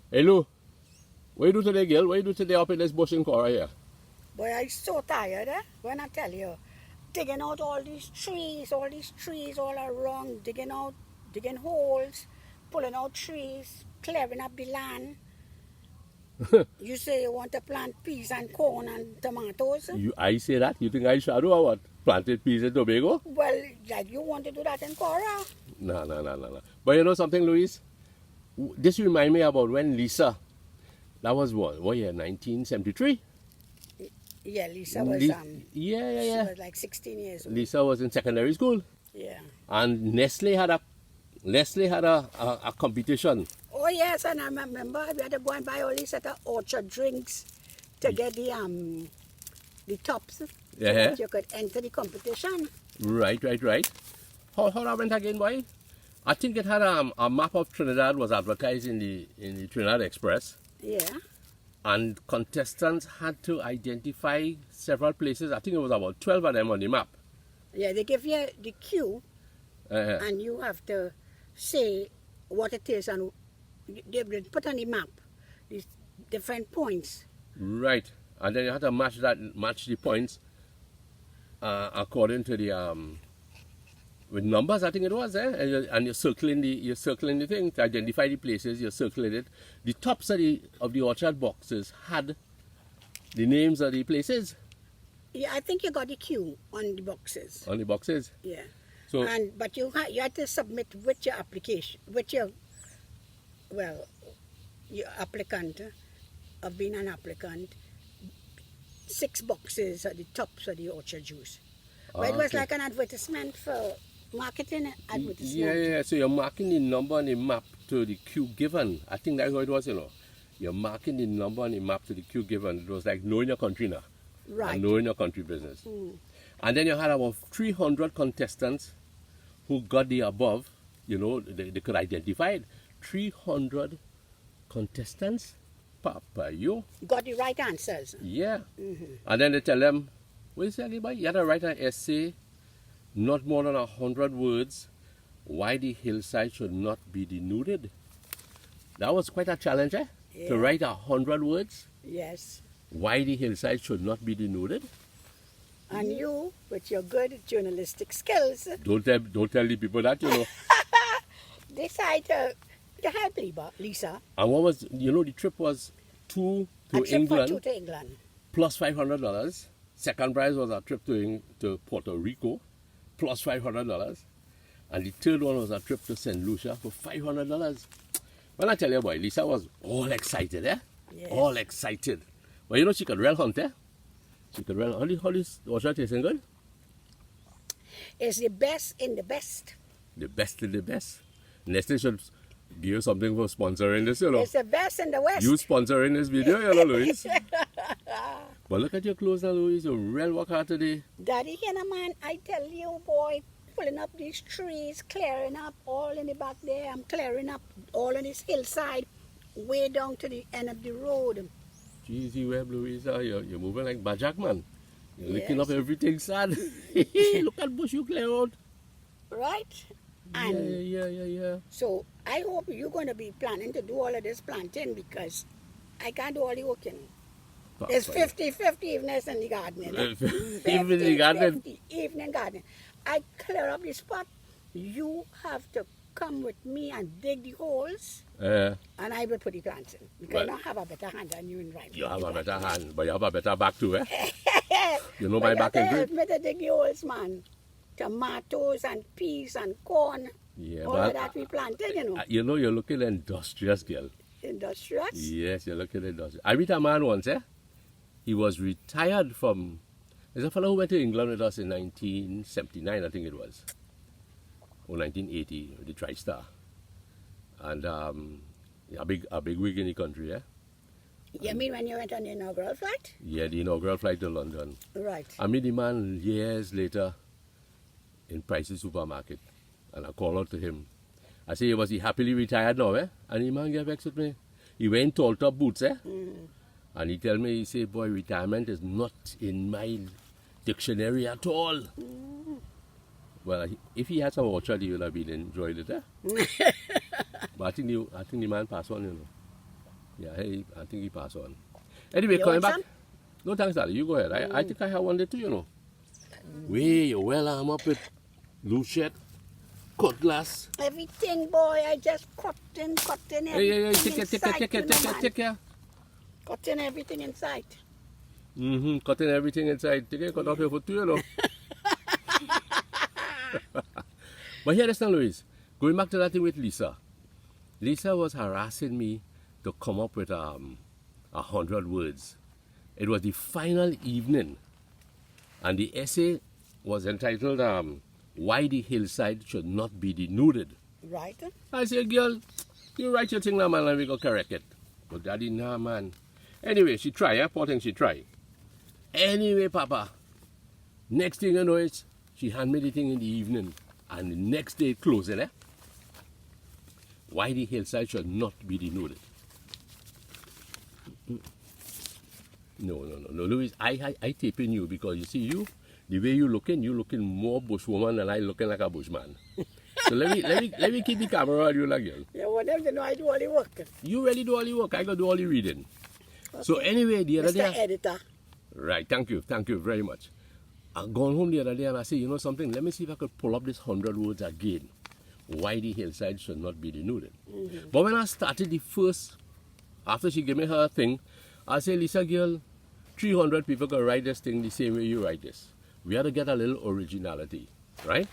Hey Lou, what you do today, girl? What you do today up in this bush in Cora here? Boy, I'm so tired, when I tell you. Digging out all these trees all around, digging holes, pulling out trees, clearing up the land. You say you want to plant peas and corn and tomatoes? I say that? You think I shadow or what? Planted peas in Tobago? Well, like you want to do that in Cora? No. But you know something, Louise? This remind me about when Lisa, that was what year? 1973? Yeah, Lisa was Yeah. she was like 16 years old. Lisa was in secondary school. Yeah. And Nestle had a competition. Oh yes, and I remember we had to go and buy all these set of orchard drinks to get the tops so Yeah. that you could enter the competition. Right. How that went again, boy? I think it had a map of Trinidad was advertised in the Trinidad Express. Yeah. And contestants had to identify several places. I think it was about 12 of them on the map. Yeah, they give you the cue Uh, and you have to say what it is, and they will put on the map these different points. right. And then you had to match the points according to the with numbers. I think it was, and you're circling the thing to identify the places. You're circling it. The tops of the orchard boxes had the names of the places Yeah, I think you got the cue on the boxes. on the boxes. Yeah. So But you had to submit with your application, with your applicant of being an applicant, 6 boxes at the tops of the orchard juice. But it was okay. like an advertisement for marketing advertisement. Yeah. So you're marking the number on the map to the cue given. I think that's how it was, You're marking the number on the map to the cue given. It was like knowing your country now. Right. And knowing your country business. And then you had about 300 contestants who got the above, they could identify it. 300 contestants? Papa, yo. Got the right answers. Yeah. And then they tell them, what is it, anybody? You had to write an essay, not more than 100 words, why the hillside should not be denuded. That was quite a challenge, To Yeah. write 100 words, Yes. why the hillside should not be denuded. And you, with your good journalistic skills, Don't tell the people that, decide to help Lisa. And what was, the trip was to A trip England, for 2 to England. plus $500. Second prize was a trip to Puerto Rico, plus $500. And the third one was a trip to St. Lucia for $500. When I tell you, boy, Lisa was all excited, Yes. All excited. But she could rail hunt, She could rail. How this orchard tasting good? It's the best in the best. The best of the best. Nestle should give you something for sponsoring this, It's the best in the West. You sponsoring this video, Louise. But look at your clothes now, Louise. You real work hard today. Daddy, man, I tell you, boy, pulling up these trees, clearing up all in the back there. I'm clearing up all on this hillside, way down to the end of the road. Jeezy Web, Louisa, you're moving like Bajak, man. You're licking up Yes. everything sad. Look at bush you clear out. Right? And Yeah. so I hope you're going to be planning to do all of this planting, because I can't do all the working. It's 50-50 evenings in the gardening. Even in the garden. 50-50 evening gardening. I clear up the spot. You have to come with me and dig the holes, and I will put the plants in. Because Well, I have a better hand than you in right. You have a better hand, but you have a better back too, You know But my you back have and to help grip? me to dig the holes, man. Tomatoes and peas and corn. Yeah, all but of that we planted, you're looking industrious, girl. Industrious. Yes, you're looking industrious. I met a man once, He was retired from. There's a fellow who went to England with us in 1979, I think it was, or 1980, the TriStar, and a big wig in the country, You mean when you went on the inaugural flight? Yeah, the inaugural flight to London. Right. I met the man years later in Price's supermarket, and I called out to him. I say, was he happily retired now, And the man gave vexed with me. He went tall top boots, And he tell me, he say, boy, retirement is not in my dictionary at all. Well, if he had some orchard, he would have been enjoyed it, But I think the man passed on, Yeah, I think he passed on. Anyway, You coming want back. some? No thanks, Daddy. You go ahead. I think I have one there too, you know. Way, well, I'm up with Luchet, cutlass. Everything, boy. I just cutting everything Hey, take inside. care, take care. Cutting everything inside. Cutting everything inside. Take care, cut off your foot too, you know. But here is now, Louise. Going back to that thing with Lisa. Lisa was harassing me to come up with 100 words. It was the final evening, and the essay was entitled "Why the Hillside Should Not Be Denuded." Right? I said, girl, you write your thing now, man, and we go correct it. But Daddy, nah, man. Anyway, she tried, poor thing, she tried. Anyway, Papa, next thing you know is she hand me the thing in the evening, and the next day closing, eh? Why the hillside should not be denuded. No, Louis, I taping you because you see you, the way you're looking more bushwoman than I looking like a bushman. So let me keep the camera on you like girl. Yeah, want them to know I do all the work. You really do all the work, I got do all the reading. Okay. So anyway, the other Mr. day. Editor. Right, thank you very much. I gone home the other day and I said, you know something, let me see if I could pull up this 100 words again. Why the hillside should not be denuded. But when I started the first, after she gave me her thing, I said, Lisa girl, 300 people can write this thing the same way you write this. We have to get a little originality, right?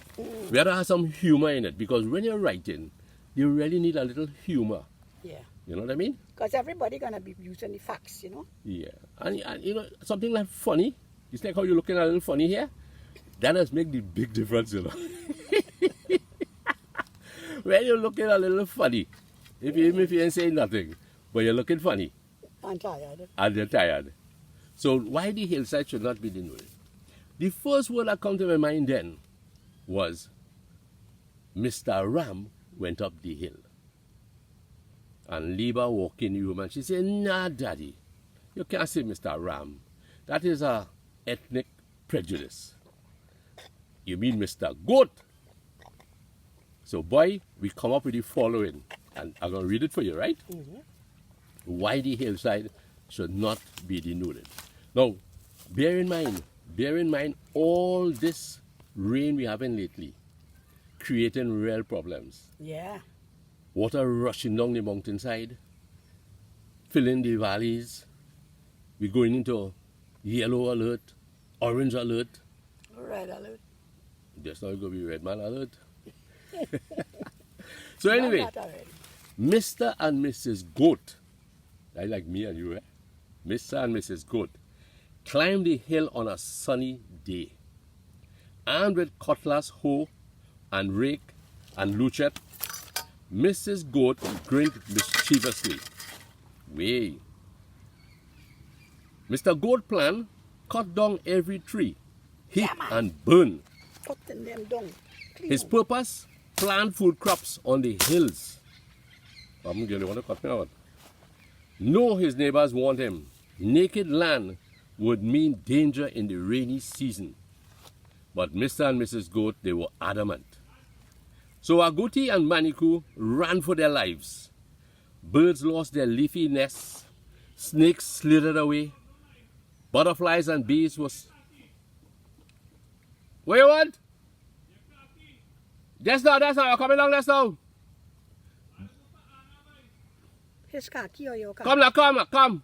We have to have some humor in it because when you're writing, you really need a little humor. Yeah. You know what I mean? Because everybody going to be using the facts, you know? Yeah. And you know, something like funny, it's like how you're looking a little funny here, that does make the big difference, you know. When you're looking a little funny, even if you ain't saying nothing, but you're looking funny. I'm tired. And you're tired. So why the hillside should not be denuded? The first word that came to my mind then was Mr. Ram went up the hill. And Liba walked in the room and she said, nah, Daddy, you can't say Mr. Ram. That is a ethnic prejudice. You mean Mr. Goat. So, boy, we come up with the following, and I'm going to read it for you, right? Why the hillside should not be denuded. Now, bear in mind, all this rain we having lately, creating real problems. Yeah. Water rushing down the mountainside, filling the valleys. We're going into yellow alert, orange alert. Red alert. There's not going to be red man alert. So anyway, Mr. and Mrs. Goat, I like me and you, eh? Mr. and Mrs. Goat climbed the hill on a sunny day. Armed with cutlass, hoe, and rake, and luchet, Mrs. Goat grinned mischievously. Way. Mr. Goat plan, cut down every tree, heat and burn. Cutting them down. His purpose, plant food crops on the hills. I'm going to want to cut me out. No, his neighbors warned him. Naked land would mean danger in the rainy season. But Mr. and Mrs. Goat, they were adamant. So Agouti and Manikou ran for their lives. Birds lost their leafy nests. Snakes slithered away. Butterflies and bees was... What you want? Just now, I'm coming along just now. His khaki or your khaki? Come.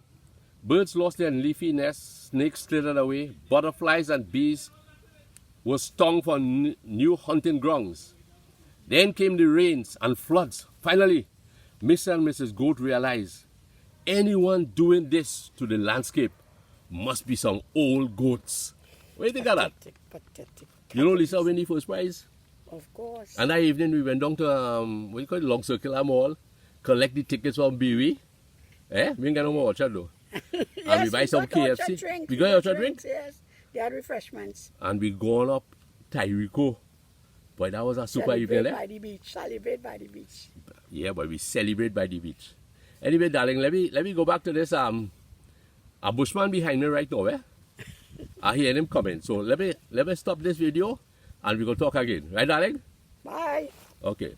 Birds lost their leafy nests, snakes slithered away, butterflies and bees were stung for new hunting grounds. Then came the rains and floods. Finally, Mr. and Mrs. Goat realized anyone doing this to the landscape must be some old goats. What do you think of that? Pathetic. You know Lisa won the first prize? Of course. And that evening we went down to, what do you call it, Long Circular Mall, collect the tickets from Biwi. We ain't got no more orchard though. And we buy some KFC. We got orchard drinks? Yes, they had refreshments. And we gone up Tyrico. Boy, that was a super evening, Celebrate by the beach. Celebrate by the beach. Yeah, but we celebrate by the beach. Anyway, darling, let me go back to this. A bushman behind me right now, I hear him coming. So let me stop this video and we go talk again. Right, darling? Bye. Okay.